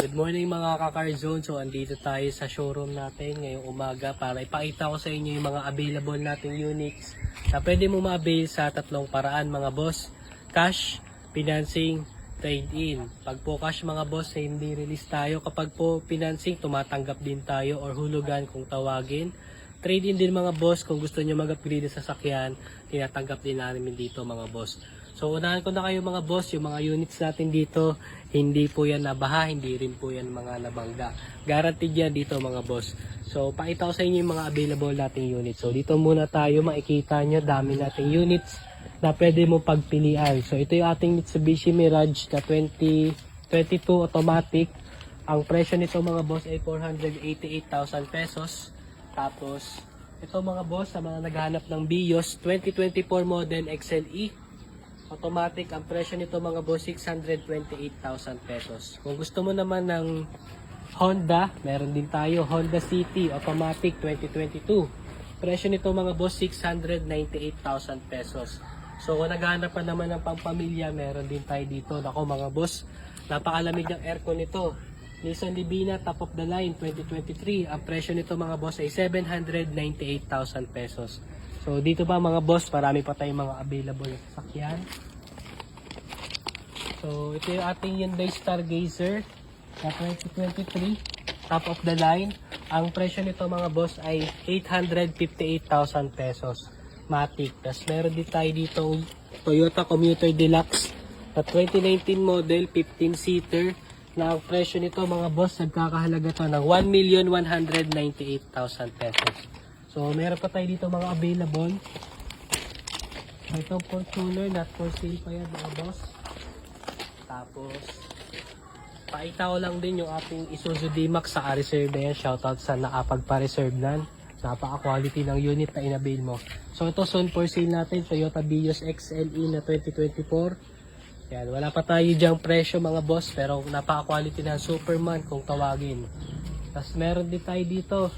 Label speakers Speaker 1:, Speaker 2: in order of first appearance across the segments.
Speaker 1: Good morning mga ka-car zone. So andito tayo sa showroom natin ngayong umaga para ipakita ko sa inyo yung mga available nating units na pwede mo ma-avail sa tatlong paraan mga boss. Cash, financing, trade-in. Pag po cash mga boss, hindi release tayo. Kapag po financing, tumatanggap din tayo or hulugan kung tawagin. Trade-in din mga boss, kung gusto nyo mag-upgrade sa sasakyan, tinatanggap din namin dito mga boss. So unahan ko na kayo mga boss, yung mga units natin dito, hindi po yan nabaha, hindi rin po yan mga nabangga. Guaranteed yan dito mga boss. So pakita ko sa inyo yung mga available nating units. So dito muna tayo, makikita nyo, dami nating units na pwede mo pagpilian. So ito yung ating Mitsubishi Mirage na 2022 automatic. Ang presyo nito mga boss ay 488,000 pesos. Tapos ito mga boss, sa mga naghahanap ng Vios 2024 model XLE automatic, ang presyo nito mga boss 628,000 pesos. Kung gusto mo naman ng Honda, meron din tayo Honda City automatic 2022. Presyo nito mga boss 698,000 pesos. So kung naghahanap pa naman ng pampamilya, meron din tayo dito. Nako mga boss, napakalamig ng aircon nito. Nissan Livina top of the line 2023. Ang presyo nito mga boss ay 798,000 pesos. So dito pa mga boss, marami pa tayong mga available na sasakyan. So ito yung ating Hyundai Stargazer na 2023, top of the line. Ang presyo nito mga boss ay 858,000 pesos. Matic. Tapos meron din tayo dito Toyota Commuter Deluxe na 2019 model, 15-seater. Na ang presyo nito mga boss, nagkakahalaga to ng 1,198,000 pesos. So, meron pa tayo dito mga available. Ito Fortuner, not for sale pa yan mga boss. Tapos, pakita ko lang din yung ating Isuzu D-Max sa reserve na yan. Shoutout sa nakapagpa-reserve nan. Napaka-quality ng unit na inabail mo. So, ito soon for sale natin. Toyota Vios XLE na 2024. Yan, wala pa tayo dyang presyo mga boss. Pero napaka-quality ng Superman kung tawagin. Tapos, meron din tayo dito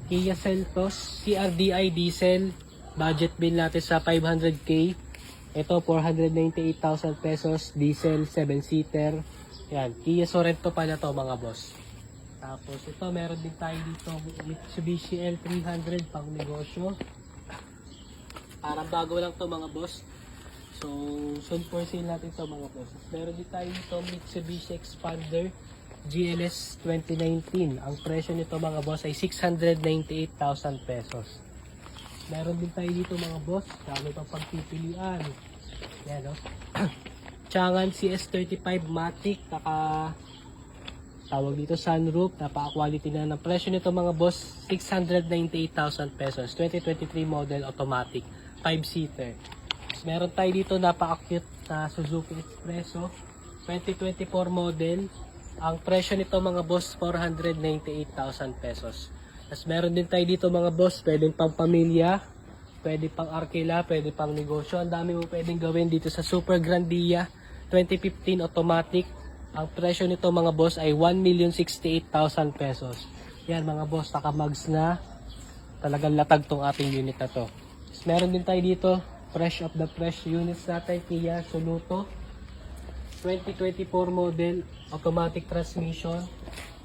Speaker 1: Kia Seltos, CRDI diesel, budget bill natin sa 500k. Ito 498,000 pesos, diesel 7-seater. Yan, Kia Sorento pala to mga boss. Tapos ito meron din tayo dito Mitsubishi L300 pang negosyo. Parang bago lang to mga boss. So, soon for sale natin to mga boss. Meron din tayo dito Mitsubishi Expander GLS 2019. Ang presyo nito mga boss ay 698,000 pesos. Meron din tayo dito mga boss, dami pang pagpipilian. Yan o. Changan CS35 Matic, tawag dito sunroof, napaka-quality na ng presyo nito mga boss, 698,000 pesos. 2023 model automatic, 5-seater. Meron tayo dito napaka-cute na Suzuki Expresso, 2024 model. Ang presyo nito mga boss, 498,000 pesos. Tapos meron din tayo dito mga boss, pwedeng pang pamilya, pwede pang arkila, pwede pang negosyo. Ang dami mo pwedeng gawin dito sa Super Grandia 2015 automatic. Ang presyo nito mga boss ay 1,068,000 pesos. Yan mga boss, nakamags na. Talagang latag tong ating unit na to. Tapos meron din tayo dito, fresh of the fresh units natin, Kia Soluto 2024 model, automatic transmission.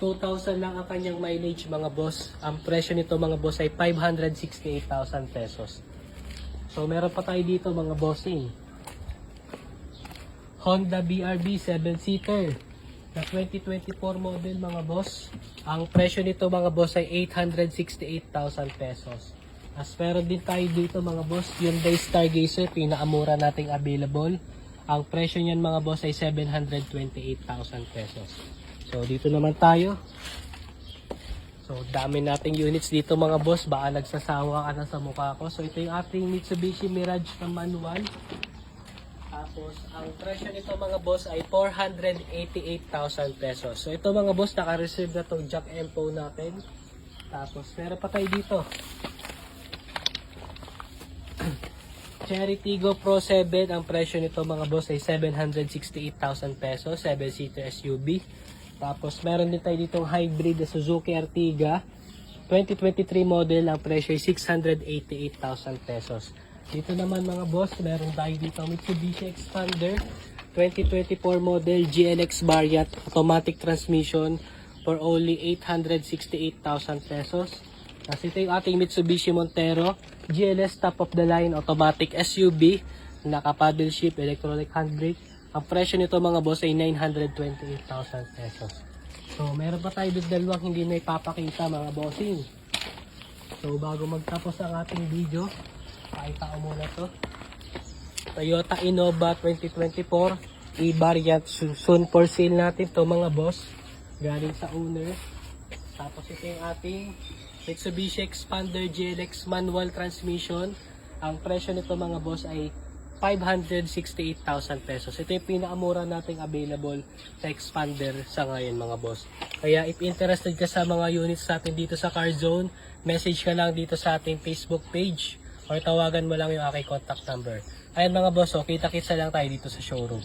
Speaker 1: 2,000 lang ang kanyang mileage mga boss. Ang presyo nito mga boss ay 568,000 pesos. So meron pa tayo dito mga bossing. Honda BRV 7-seater na 2024 model mga boss. Ang presyo nito mga boss ay 868,000 pesos. As meron din tayo dito mga boss, Hyundai Stargazer, pinakamura nating available. Ang presyo niyan mga boss ay 728,000 pesos. So dito naman tayo. So dami nating units dito mga boss. Baka nagsasawa ka na sa mukha ko. So ito yung ating Mitsubishi Mirage na manual. Tapos ang presyo nito mga boss ay 488,000 pesos. So ito mga boss, naka-reserve na itong jack and po natin. Tapos meron pa tayo dito Cherry Tiggo Pro 7, ang presyo nito mga boss ay 768,000 pesos, 7-seater SUV. Tapos meron din tayo ditong hybrid na Suzuki Ertiga 2023 model, ang presyo ay 688,000 pesos. Dito naman mga boss, meron tayo dito Mitsubishi Expander 2024 model GLX variant automatic transmission for only 868,000 pesos. Tapos ito yung ating Mitsubishi Montero GLS top of the line automatic SUV, naka-paddle shift, electronic handbrake. Ang presyo nito mga boss ay 928,000 pesos. So meron pa tayo dito dalawang hindi may papakita mga bossing. So bago magtapos ang ating video, pakita ko muna to. Toyota Innova 2024 e-variant, soon for sale natin to mga boss, galing sa owner. Tapos ito yung ating Mitsubishi Expander GLX manual transmission. Ang presyo nito mga boss ay 568,000 pesos. Ito yung pinakamura nating available sa Expander sa ngayon mga boss. Kaya if interested ka sa mga units natin dito sa Car Zone, message ka lang dito sa ating Facebook page or tawagan mo lang yung aking contact number. Ayan mga boss, kita-kitsa lang tayo dito sa showroom.